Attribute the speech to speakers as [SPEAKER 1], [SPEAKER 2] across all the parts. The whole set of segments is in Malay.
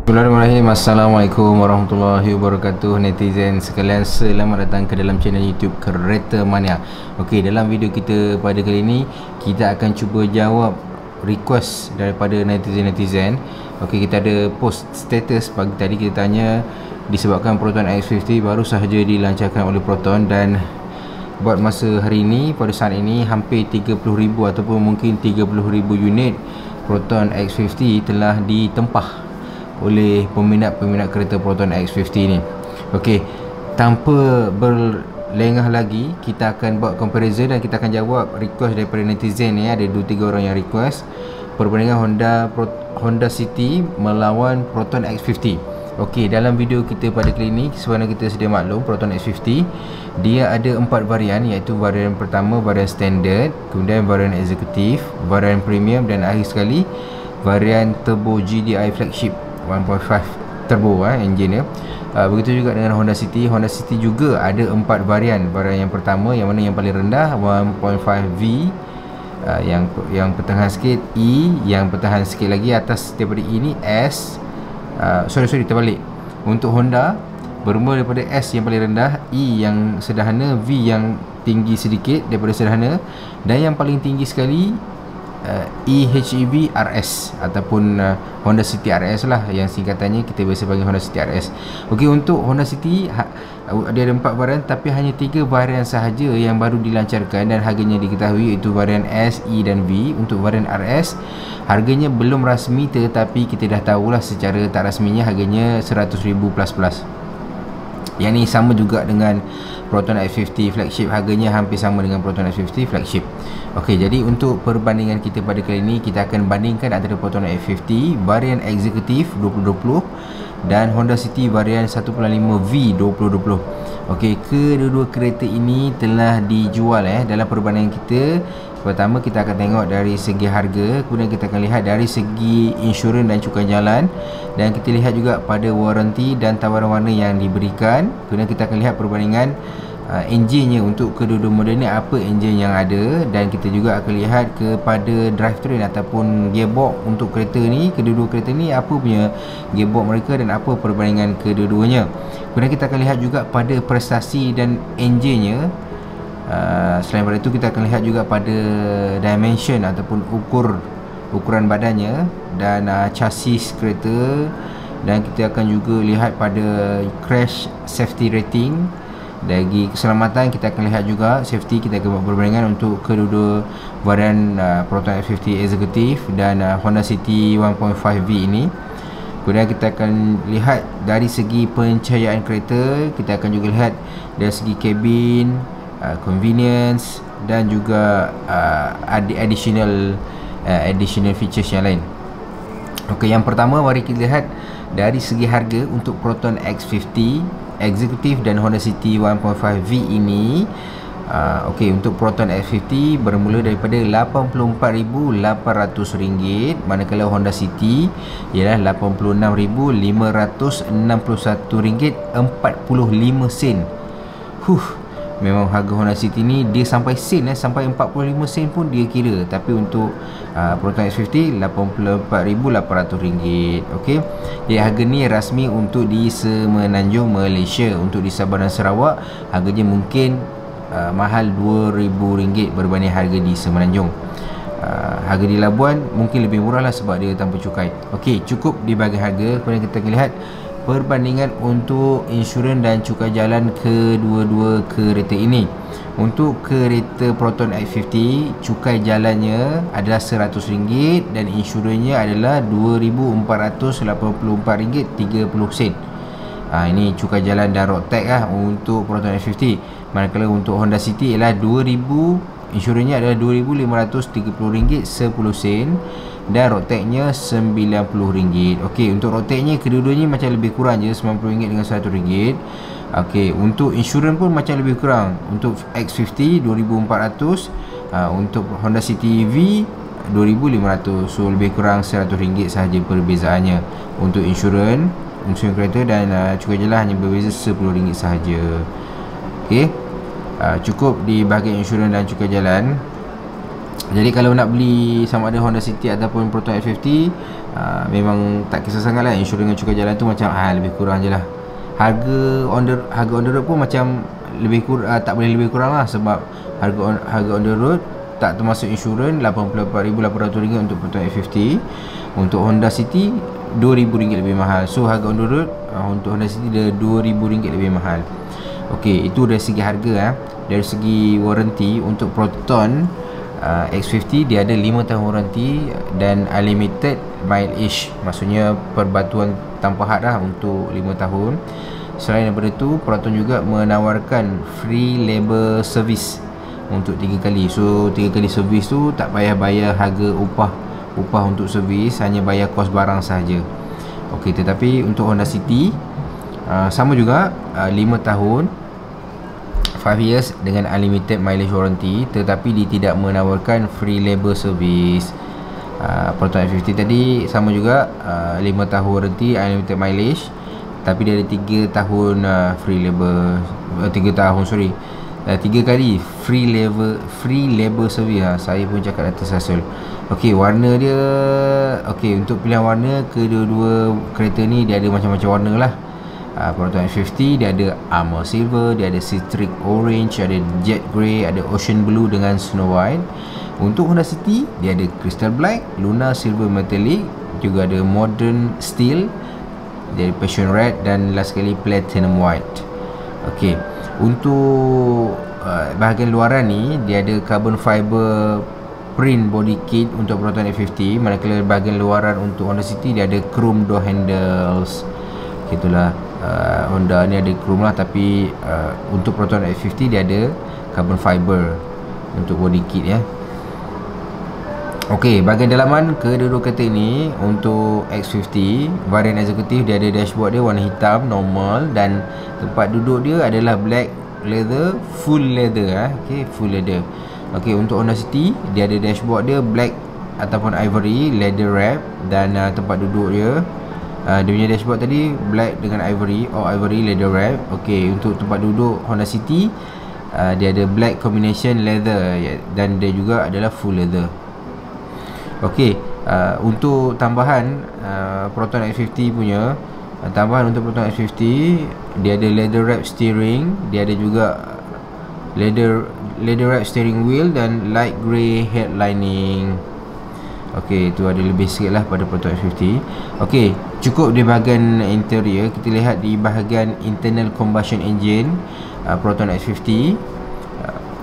[SPEAKER 1] Bismillahirrahmanirrahim. Assalamualaikum warahmatullahi wabarakatuh. Netizen sekalian, selamat datang ke dalam channel YouTube Kereta Mania. Okey, dalam video kita pada kali ini kita akan cuba jawab request daripada netizen-netizen. Okey, kita ada post status pagi tadi, kita tanya disebabkan Proton X50 baru sahaja dilancarkan oleh Proton dan buat masa hari ini, pada saat ini hampir 30,000 ataupun mungkin 30,000 unit Proton X50 telah ditempah oleh peminat-peminat kereta Proton X50 ni. Okey, tanpa berlengah lagi, kita akan buat comparison dan kita akan jawab request daripada netizen ni. Ada 2-3 orang yang request perbandingan Honda City melawan Proton X50. Okey, dalam video kita pada kali ini, sebagaimana kita sedia maklum, Proton X50 dia ada 4 varian, iaitu varian pertama varian standard, kemudian varian eksekutif, varian premium dan akhir sekali varian turbo GDI flagship 1.5 turbo engine dia. Begitu juga dengan Honda City. Honda City juga ada 4 varian. Varian yang pertama, yang mana yang paling rendah, 1.5V, yang pertengahan sikit E, yang pertengahan sikit lagi atas daripada E ni S. Sorry terbalik. Untuk Honda bermula daripada S yang paling rendah, E yang sederhana, V yang tinggi sedikit daripada sederhana, dan yang paling tinggi sekali EHEV RS ataupun Honda City RS lah, yang singkatannya kita biasa panggil Honda City RS. Okey, untuk Honda City dia ada 4 varian, tapi hanya 3 varian sahaja yang baru dilancarkan dan harganya diketahui, iaitu varian S, E dan V. Untuk varian RS harganya belum rasmi, tetapi kita dah tahulah secara tak rasminya harganya 100,000 plus. Yang ni sama juga dengan Proton X50 flagship, harganya hampir sama dengan Proton X50 flagship. Okey, jadi untuk perbandingan kita pada kali ini, kita akan bandingkan antara Proton X50 varian eksekutif 2020 dan Honda City varian 1.5V 2020. Okey, kedua-dua kereta ini telah dijual dalam perbandingan kita. Pertama, kita akan tengok dari segi harga, kemudian kita akan lihat dari segi insurans dan cukai jalan, dan kita lihat juga pada waranti dan tawaran warna yang diberikan. Kemudian kita akan lihat perbandingan enjinnya untuk kedua-dua model ni, apa enjin yang ada, dan kita juga akan lihat kepada drivetrain ataupun gearbox untuk kereta ni, kedua-dua kereta ni apa punya gearbox mereka dan apa perbandingan kedua-duanya. Kemudian kita akan lihat juga pada prestasi dan enjinnya. Selain daripada itu, kita akan lihat juga pada dimension ataupun ukuran badannya dan chassis kereta, dan kita akan juga lihat pada crash safety rating. Dari keselamatan kita akan lihat juga safety, kita akan buat perbandingan untuk kedua-dua varian Proton X50 eksekutif dan Honda City 1.5V ini. Kemudian kita akan lihat dari segi pencahayaan kereta, kita akan juga lihat dari segi kabin, convenience dan juga additional features yang lain. Okey, yang pertama mari kita lihat dari segi harga untuk Proton X50 eksekutif dan Honda City 1.5V ini. Okey, untuk Proton X50 bermula daripada RM84,800, manakala Honda City ialah RM86,561.45. Memang harga Honda City ni dia sampai sen, sampai 45 sen pun dia kira. Tapi untuk Proton X50 RM84,800. Okey, jadi harga ni rasmi untuk di Semenanjung Malaysia. Untuk di Sabah dan Sarawak harganya mungkin mahal RM2,000 berbanding harga di Semenanjung. Harga di Labuan mungkin lebih murah lah sebab dia tanpa cukai. Okey, cukup di bahagian harga. Kemudian kita akan lihat perbandingan untuk insurans dan cukai jalan kedua-dua kereta ini. Untuk kereta Proton X50, cukai jalannya adalah RM100 dan insurансnya adalah RM2,484.30. Ini cukai jalan dan road tax untuk Proton X50. Manakala untuk Honda City ialah RM2,000, insurансnya adalah RM2,530.10 dan road tax-nya RM90. Okey, untuk road tax-nya kedua-duanya macam lebih kurang je, RM90 dengan RM100. Okey, untuk insurans pun macam lebih kurang. Untuk X50 RM2,400, untuk Honda City V RM2,500. So lebih kurang RM100 sahaja perbezaannya untuk insurans kereta, dan cukai jalan hanya berbeza RM10 sahaja. Okey, cukup di bahagian insurans dan cukai jalan. Jadi kalau nak beli sama ada Honda City ataupun Proton X50, memang tak kisah sangat lah. Insurans dengan cukai jalan tu macam lebih kurang je lah. Harga on the road pun macam lebih kurang, tak boleh lebih kurang lah, sebab harga on the road tak termasuk insurans RM88,800 untuk Proton X50. Untuk Honda City RM2,000 lebih mahal. So harga on the road untuk Honda City dia RM2,000 lebih mahal. Okey, itu dari segi harga. Dari segi warranty untuk Proton X50 dia ada 5 tahun warranty dan unlimited mileage, maksudnya perbatuan tanpa had lah untuk 5 tahun. Selain daripada itu, Proton juga menawarkan free labor service untuk 3 kali. So 3 kali servis tu tak payah bayar harga upah untuk servis, hanya bayar kos barang sahaja. Okey, tetapi untuk Honda City sama juga 5 tahun 5 years dengan unlimited mileage warranty, tetapi dia tidak menawarkan free labor service. Proton X50 tadi sama juga 5 tahun warranty, unlimited mileage, tapi dia ada 3 tahun free labor 3 tahun 3 kali free labor service. Saya pun cakap dah tersasul. Okey, warna dia, okey, untuk pilihan warna kedua-dua kereta ni dia ada macam-macam warna lah. Proton X50 dia ada Armor Silver, dia ada Citric Orange, ada Jet Grey, ada Ocean Blue dengan Snow White. Untuk Honda City dia ada Crystal Black, Luna Silver Metallic, juga ada Modern Steel, dia ada Passion Red, dan last sekali Platinum White. Okey, untuk bahagian luaran ni dia ada carbon fiber print body kit untuk Proton X50, manakala bahagian luaran untuk Honda City dia ada chrome door handles. Itulah Honda ni ada chrome lah, tapi untuk Proton X50 dia ada carbon fiber untuk body kit ya. Okey, bahagian dalaman kedua-dua kereta ini untuk X50 varian eksekutif dia ada dashboard dia warna hitam normal, dan tempat duduk dia adalah black leather, full leather okey, full leather. Okey, untuk Honda City dia ada dashboard dia black ataupun ivory leather wrap, dan tempat duduk dia dia punya dashboard tadi black dengan ivory leather wrap. Okey, untuk tempat duduk Honda City dia ada black combination leather, dan dia juga adalah full leather. Okey, untuk tambahan Proton X50 punya tambahan untuk Proton X50 dia ada leather wrap steering, dia ada juga leather wrap steering wheel dan light grey headlining. Okey, itu ada lebih sikit lah pada Proton X50. Okey, cukup di bahagian interior. Kita lihat di bahagian internal combustion engine Proton X50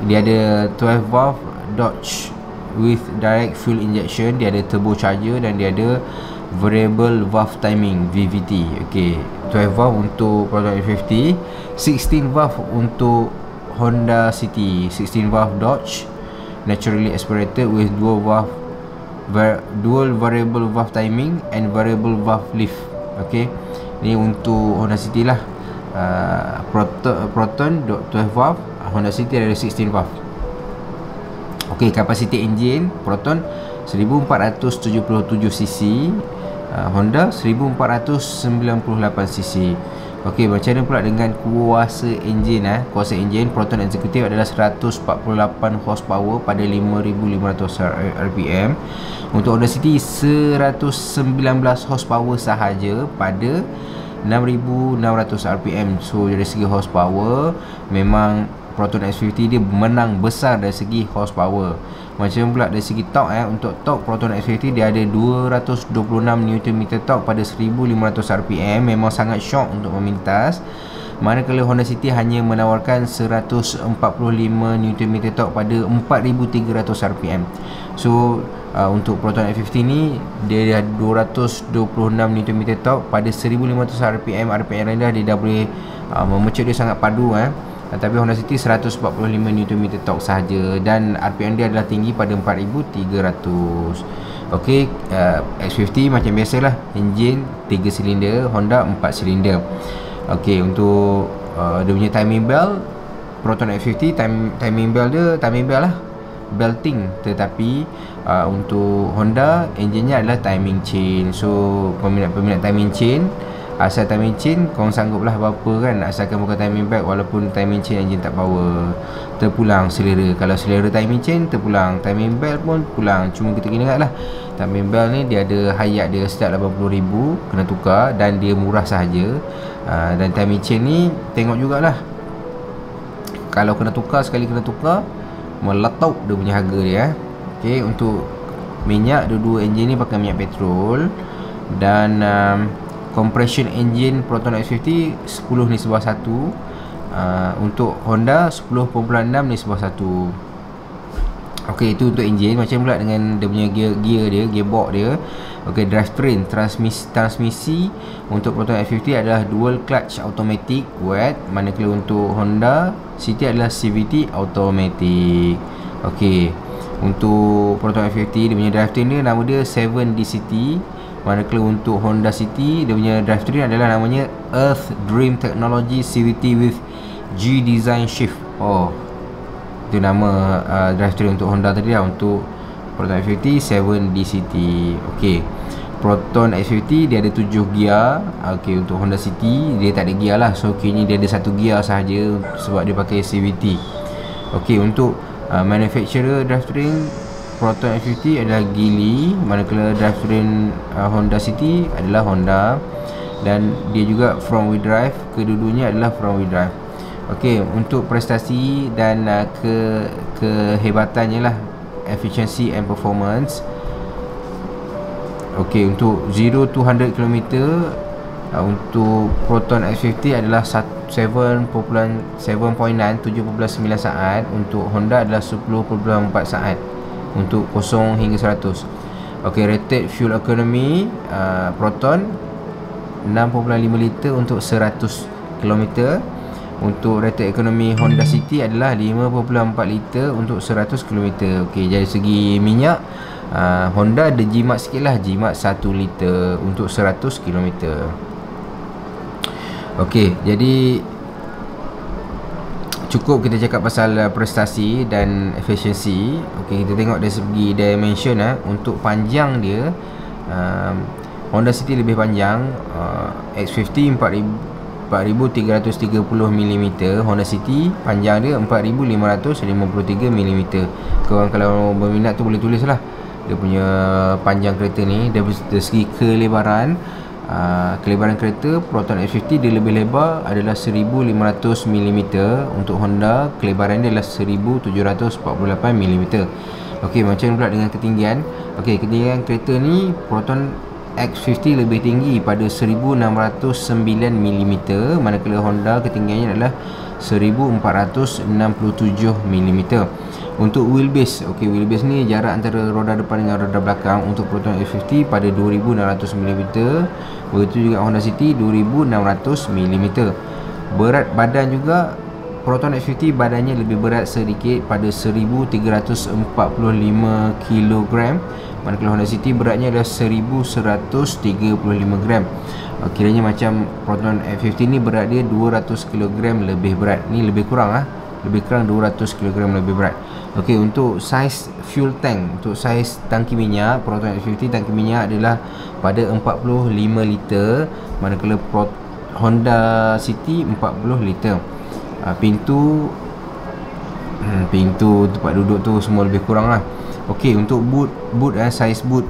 [SPEAKER 1] dia ada 12 valve Dodge with direct fuel injection, dia ada turbocharger, dan dia ada variable valve timing VVT. Okey, 12 valve untuk Proton X50, 16 valve untuk Honda City, 16 valve Dodge naturally aspirated with dual variable valve timing and variable valve lift. Okey, ni untuk Honda City lah. Proton 12 valve, Honda City ada 16 valve. Okey, kapasiti enjin Proton 1477cc, Honda 1498cc. Okey, macam mana pula dengan kuasa enjin kuasa enjin Proton Executive adalah 148 horsepower pada 5500 rpm. Untuk Honda City 119 horsepower sahaja pada 6600 rpm. So dari segi horsepower memang Proton X50 dia menang besar dari segi horsepower. Macam pula dari segi torque untuk torque Proton X50 dia ada 226 Nm torque pada 1500 rpm, memang sangat syok untuk memintas. Manakala Honda City hanya menawarkan 145 Nm torque pada 4300 rpm. So untuk Proton X50 ni dia ada 226 Nm torque pada 1500 rpm. RPM rendah dia dah boleh memecut dia sangat padu tapi Honda City 145 Nm torque sahaja, dan RPM dia adalah tinggi pada 4300. Okey, X50 macam biasalah, enjin 3 silinder, Honda 4 silinder. Okey, untuk dia punya timing belt Proton X50 timing belt lah belting, tetapi untuk Honda enjinnya adalah timing chain. So peminat timing chain Asal timing chain kau sangguplah berapa kan, asalkan bukan timing belt, walaupun timing chain enjin tak power, terpulang selera. Kalau selera timing chain terpulang, timing belt pun pulang. Cuma kita kena ingatlah, timing belt ni dia ada hayat dia setiap 80,000 kena tukar, dan dia murah sahaja. Dan timing chain ni tengok jugalah, kalau kena tukar, sekali kena tukar meletup dia punya harga dia. Okey, untuk minyak, dua-dua enjin ni pakai minyak petrol. Dan compression engine Proton X50 10:1. Untuk Honda 10.6:1. Okey, itu untuk enjin. Macam pula dengan dia punya gear dia, gearbox dia. Okey, drivetrain, transmisi untuk Proton X50 adalah dual clutch automatic wet, manakala untuk Honda City adalah CVT automatic. Okey, untuk Proton X50 dia punya drivetrain dia, nama dia 7DCT. Manakala untuk Honda City, dia punya drivetrain adalah namanya Earth Dream Technology CVT with G Design Shift. Itu nama drivetrain untuk Honda tadi lah. Untuk Proton X50 7DCT. Okey, Proton X50 dia ada 7 gear. Okey, untuk Honda City dia tak ada gear lah. So kini dia ada 1 gear sahaja sebab dia pakai CVT. Okey, untuk manufacturer drivetrain Proton X50 adalah Geely, manakala drivetrain Honda City adalah Honda. Dan dia juga front wheel drive, kedua-duanya adalah front wheel drive. Okey, untuk prestasi dan kehebatannya lah, efficiency and performance. Okey, untuk 0 to 100 km untuk Proton X50 adalah 7.9 saat. Untuk Honda adalah 10.4 saat untuk 0 hingga 100. Okey, rated fuel economy Proton 6.5 liter untuk 100 km. Untuk rated economy Honda City adalah 5.4 liter untuk 100 km. Okey, dari segi minyak, Honda ada jimat sikit lah, jimat 1 liter untuk 100 km. Okey, jadi cukup kita cakap pasal prestasi dan efisiensi. Okey, kita tengok dari segi dimension untuk panjang dia, Honda City lebih panjang. X50 4,330 mm, Honda City panjang dia 4,553 mm. Korang kalau berminat tu boleh tulis lah dia punya panjang kereta ni. Dari segi kelebaran, kelebaran kereta Proton X50 dia lebih lebar adalah 1,500 mm. Untuk Honda kelebaran dia adalah 1,748 mm. Okey, macam pula dengan ketinggian. Okey, ketinggian kereta ni Proton X50 lebih tinggi pada 1,609 mm, manakala Honda ketinggiannya adalah 1,467 mm. Untuk wheelbase, okey, wheelbase ni jarak antara roda depan dengan roda belakang untuk Proton X50 pada 2,600 mm. Begitu juga Honda City 2,600 mm. Berat badan juga Proton X50 badannya lebih berat sedikit pada 1,345 kg, manakala Honda City beratnya adalah 1,135 gram. Kiranya macam Proton X50 ni berat dia 200 kg lebih berat. Ni lebih kurang lebih kurang 200 kg lebih berat. Okey, untuk saiz fuel tank, untuk saiz tangki minyak Proton X50 tangki minyak adalah pada 45 liter, manakala Honda City 40 liter. Pintu tempat duduk tu semua lebih kurang lah. Okey, untuk boot saiz boot,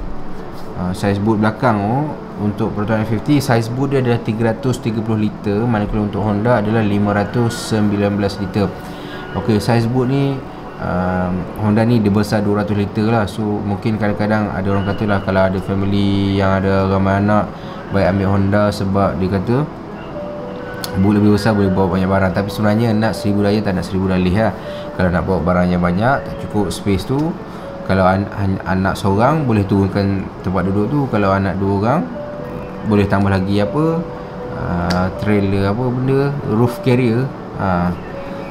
[SPEAKER 1] saiz boot belakang untuk Proton X50 saiz boot dia adalah 330 liter, manakala untuk Honda adalah 519 liter. Okey, saiz boot ni Honda ni dia besar 200 liter lah. So mungkin kadang-kadang ada orang kata lah, kalau ada family yang ada ramai anak, baik ambil Honda sebab dia kata boot lebih besar, boleh bawa banyak barang. Tapi sebenarnya nak 1000 daya tak nak 1000 dalih lah. Kalau nak bawa barang yang banyak, tak cukup space tu, kalau anak seorang boleh turunkan tempat duduk tu. Kalau anak 2 orang boleh tambah lagi trailer, apa benda, roof carrier.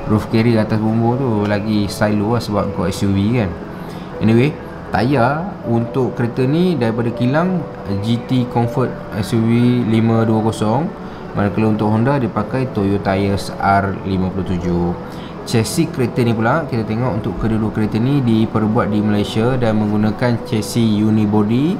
[SPEAKER 1] Roof carrier atas bumbung tu lagi stylo lah, sebab kau SUV kan. Anyway, tayar untuk kereta ni daripada kilang GT Comfort SUV 520, manakala untuk Honda dia pakai Toyo Tires R57. chassis kereta ni pula, kita tengok untuk kedua-dua kereta ni diperbuat di Malaysia dan menggunakan chassis unibody.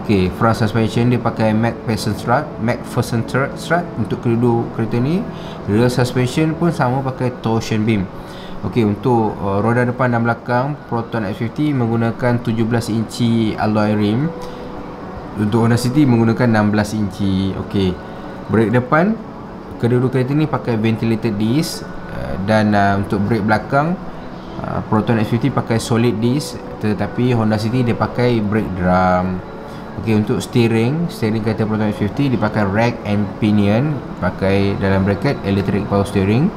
[SPEAKER 1] Okey, front suspension dia pakai McPherson strut untuk kedua-dua kereta ni. Rear suspension pun sama, pakai torsion beam. Okey, untuk roda depan dan belakang Proton X50 menggunakan 17 inci alloy rim. Untuk Honda City menggunakan 16 inci. Okey, brake depan kedua-dua kereta ni pakai ventilated disc, dan untuk brake belakang Proton X50 pakai solid disc, tetapi Honda City dia pakai brake drum. Okey, untuk steering kereta Proton X50 dipakai rack and pinion, pakai dalam bracket electric power steering.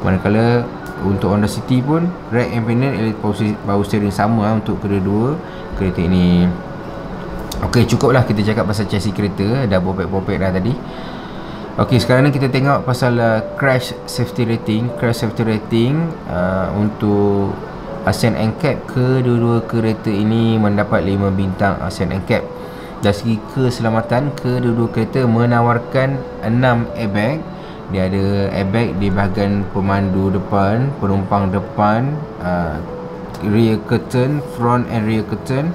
[SPEAKER 1] Manakala untuk Honda City pun rack and pinion electric power steering sama untuk kedua-dua kereta ini. Okey, cukuplah kita cakap pasal chassis kereta, dah popek-popek dah tadi. Okey, sekarang ni kita tengok pasal crash safety rating. Untuk ASEAN NCAP, kedua-dua kereta ini mendapat 5 bintang ASEAN NCAP. Dari segi keselamatan, kedua-dua kereta menawarkan 6 airbag. Dia ada airbag di bahagian pemandu depan, penumpang depan, rear curtain, front and rear curtain,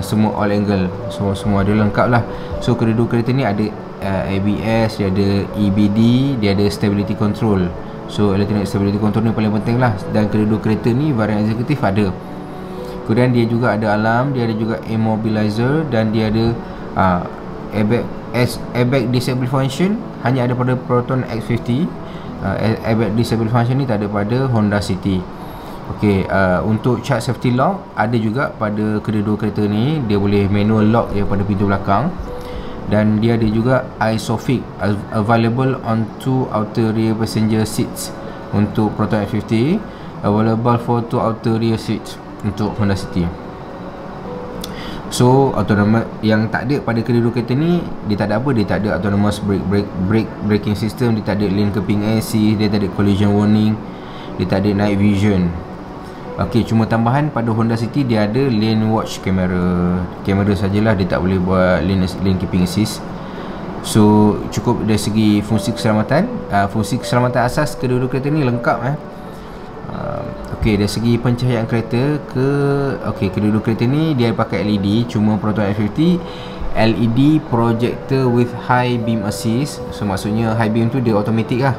[SPEAKER 1] semua all angle, semua ada lengkap lah. So kedua-dua kereta ni ada ABS, dia ada EBD, dia ada stability control. So electronic stability control ni paling penting lah. Dan kedua-dua kereta ni varian eksekutif ada. Kemudian dia juga ada alarm, dia ada juga immobilizer, dan dia ada airbag disable function hanya ada pada Proton X50. Airbag disable function ni tak ada pada Honda City. Okey, untuk child safety lock ada juga pada kedua-dua kereta ni. Dia boleh manual lock daripada pintu belakang, dan dia ada juga ISOFIX available on 2 outer rear passenger seats untuk Proton X50, available for 2 outer rear seats untuk Honda City. So autonomous yang tak ada pada kedua-dua kereta ni, dia tak ada apa, dia tak ada autonomous braking system, dia tak ada lane keeping assist, dia tak ada collision warning, dia tak ada night vision. Okey, cuma tambahan pada Honda City dia ada lane watch kamera sajalah, dia tak boleh buat lane keeping assist. So cukup dari segi fungsi keselamatan. Fungsi keselamatan asas kedua-dua kereta ni lengkap. Okey, dari segi pencahayaan kereta, kedua-dua kereta ni dia pakai LED. Cuma Proton X50 LED projector with high beam assist. So maksudnya high beam tu dia automatik lah.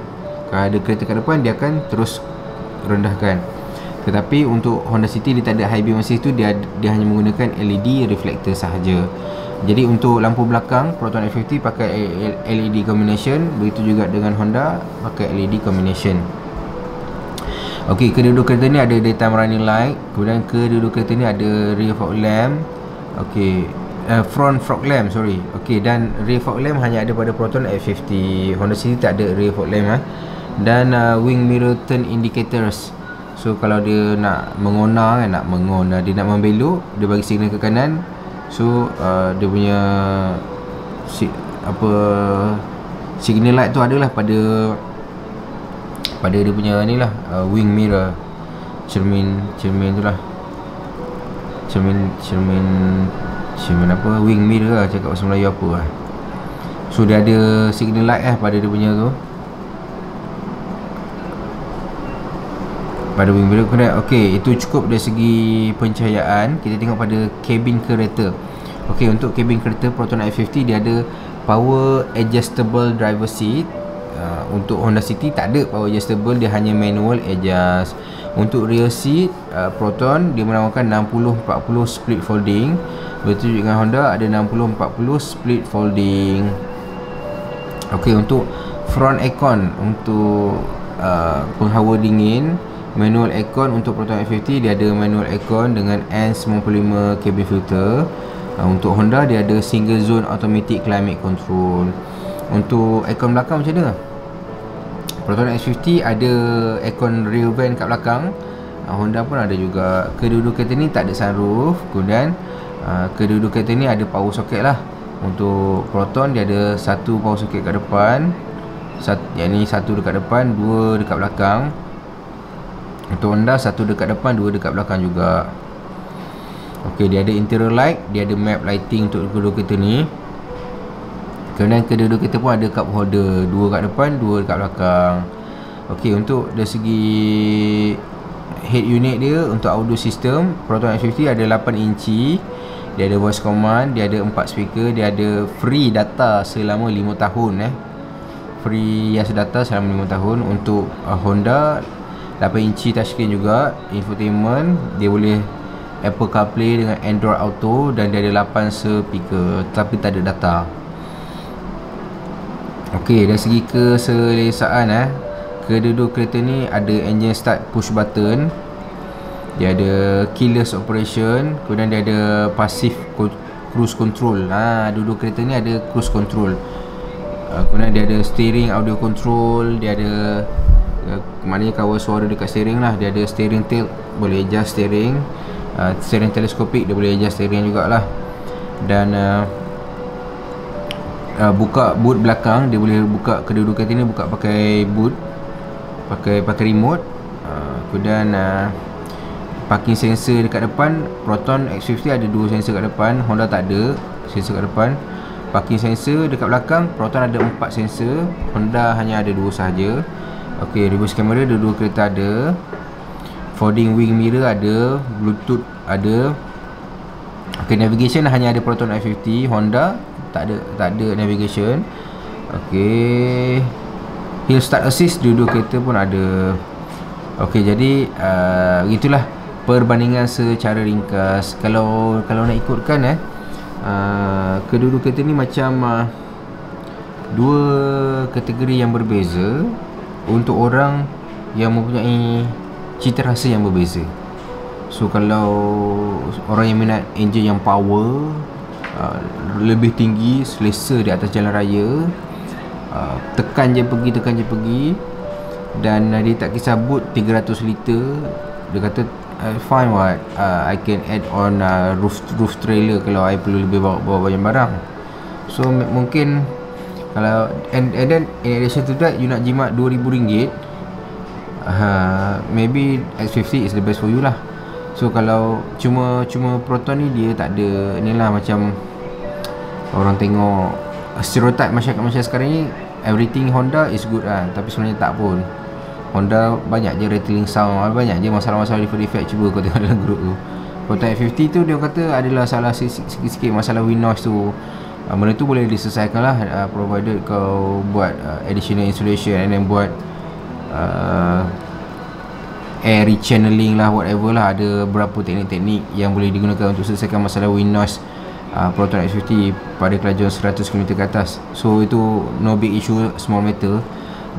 [SPEAKER 1] Kalau ada kereta kat depan, dia akan terus rendahkan. Tetapi untuk Honda City dia tak ada high beam assist tu, dia hanya menggunakan LED reflector sahaja. Jadi untuk lampu belakang Proton X50 pakai LED combination, begitu juga dengan Honda pakai LED combination. Okey, kedua-dua kereta ni ada daytime running light. Kemudian kedua-dua kereta ni ada rear fog lamp. Okey, front fog lamp, sorry. Okey, dan rear fog lamp hanya ada pada Proton X50. Honda City tak ada rear fog lamp. Dan wing mirror turn indicators. So kalau dia nak mengona kan, dia nak membelok, dia bagi signal ke kanan. So dia punya signal light tu adalah pada dia punya ni lah, wing mirror, cermin tu lah, cermin apa, wing mirror lah, cakap bahasa Melayu apa lah. So dia ada signal light pada dia punya tu, pada wing mirror. Okey, itu cukup dari segi pencahayaan. Kita tengok pada kabin kereta. Okey, untuk kabin kereta Proton X50 dia ada power adjustable driver seat. Untuk Honda City tak ada power adjustable, dia hanya manual adjust. Untuk rear seat Proton dia menawarkan 60-40 split folding. Betul dengan Honda ada 60-40 split folding. Okey, untuk front aircon, untuk penghawa dingin, manual aircon untuk Proton X50 dia ada manual aircon dengan N95 cabin filter. Untuk Honda dia ada single zone automatic climate control. Untuk aircon belakang macam mana? Proton X50 ada aircon rear vent kat belakang. Honda pun ada juga. Kedua-dua kereta ni tak ada sunroof. Kemudian kedua-dua kereta ni ada power socket lah. Untuk Proton dia ada satu power socket kat depan, yang ni satu dekat depan, dua dekat belakang. Untuk Honda satu dekat depan, dua dekat belakang juga. Okey, dia ada interior light, dia ada map lighting untuk kedua kereta ni. Kemudian kedua-dua kereta pun ada cup holder, dua kat depan, dua dekat belakang. Okey, untuk dari segi head unit dia, untuk audio system, Proton X50 ada 8 inci. Dia ada voice command, dia ada 4 speaker, dia ada free data selama 5 tahun free yes data selama 5 tahun. Untuk Honda 8 inci touchscreen juga. Infotainment dia boleh Apple CarPlay dengan Android Auto, dan dia ada 8 speaker tapi tak ada data. Okey, dari segi keselesaan kedua-dua kereta ni ada engine start push button, dia ada keyless operation, kemudian dia ada passive cruise control. Dua-dua kereta ni ada cruise control. Kemudian dia ada steering audio control, dia ada maknanya kawal suara dekat steering lah. Dia ada steering tilt, boleh adjust steering. Steering teleskopik, dia boleh adjust steering jugalah. Dan buka boot belakang, dia boleh buka, kedua-dua kereta ni buka pakai boot, pakai remote. Kemudian parking sensor dekat depan, Proton X50 ada 2 sensor kat depan, Honda tak ada sensor kat depan. Parking sensor dekat belakang, Proton ada 4 sensor, Honda hanya ada 2 sahaja. Okey, reverse camera dua-dua kereta ada. Folding wing mirror ada, Bluetooth ada. Okey, navigation hanya ada Proton X50, Honda tak ada navigation. Okey, hill start assist dua-dua kereta pun ada. Okey, jadi itulah perbandingan secara ringkas. Kalau nak ikutkan kedua-dua kereta ni macam dua kategori yang berbeza untuk orang yang mempunyai cita rasa yang berbeza. So kalau orang yang minat enjin yang power, lebih tinggi, selesa di atas jalan raya, tekan je pergi, dan dia tak kisah boot 300 liter, dia kata fine what, I can add on roof trailer kalau I perlu lebih bawa banyak barang. So mungkin kalau and then in addition to that, you nak jimat RM2,000, maybe X50 is the best for you lah. So kalau cuma Proton ni dia tak ada ni lah, macam orang tengok stereotype masyarakat sekarang ni, everything Honda is good tapi sebenarnya tak pun. Honda banyak je rattling sound, banyak je masalah-masalah defect. Cuba kau tengok dalam grup tu. Proton X50 tu dia kata adalah salah sikit-sikit masalah wind noise tu. Benda tu boleh diselesaikan lah, provided kau buat additional insulation and then buat air rechanneling lah, whatever lah. Ada berapa teknik-teknik yang boleh digunakan untuk selesaikan masalah wind noise Proton X50 pada kelajuan 100 km ke atas. So itu no big issue, small matter.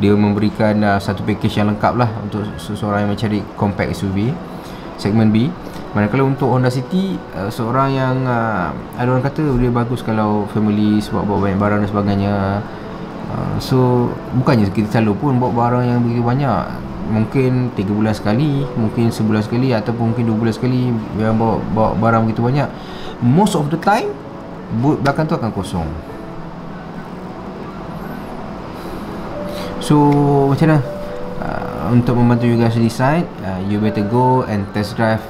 [SPEAKER 1] Dia memberikan satu package yang lengkap lah untuk seseorang yang mencari compact SUV segmen B. Manakala untuk Honda City, seorang yang ada orang kata dia bagus kalau family sebab bawa banyak barang dan sebagainya. So bukannya kita selalu pun bawa barang yang begitu banyak, mungkin 3 bulan sekali, mungkin sebulan sekali, ataupun mungkin 2 bulan sekali yang bawa barang begitu banyak. Most of the time boot belakang tu akan kosong. So macam mana untuk membantu you guys decide, you better go and test drive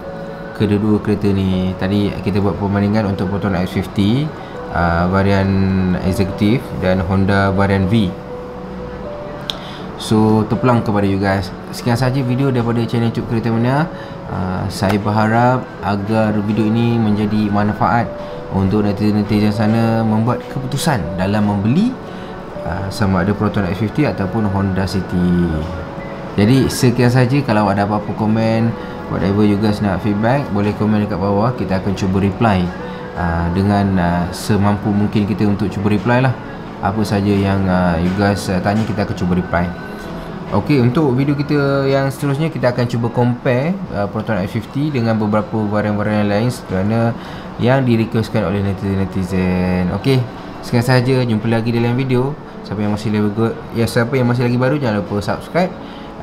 [SPEAKER 1] kedua-dua kereta ni. Tadi kita buat perbandingan untuk Proton X50 varian executive dan Honda varian V. So terpulang kepada you guys. Sekian saja video daripada channel YouTube Kereta Mania. Saya berharap agar video ini menjadi manfaat untuk netizen sana membuat keputusan dalam membeli sama ada Proton X50 ataupun Honda City. Jadi sekian saja. Kalau ada apa-apa komen, whatever you guys nak feedback, boleh komen dekat bawah. Kita akan cuba reply dengan semampu mungkin kita untuk cuba reply lah. Apa saja yang you guys tanya, kita akan cuba reply. Okey, untuk video kita yang seterusnya kita akan cuba compare Proton X50 dengan beberapa varian-varian lain kerana yang di-requestkan oleh netizen. Okey, sekian sahaja. Jumpa lagi dalam video. Siapa yang masih lagi baru, jangan lupa subscribe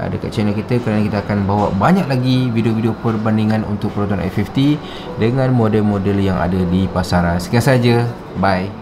[SPEAKER 1] dekat channel kita kerana kita akan bawa banyak lagi video-video perbandingan untuk Proton X50 dengan model-model yang ada di pasaran. Sekian sahaja. Bye.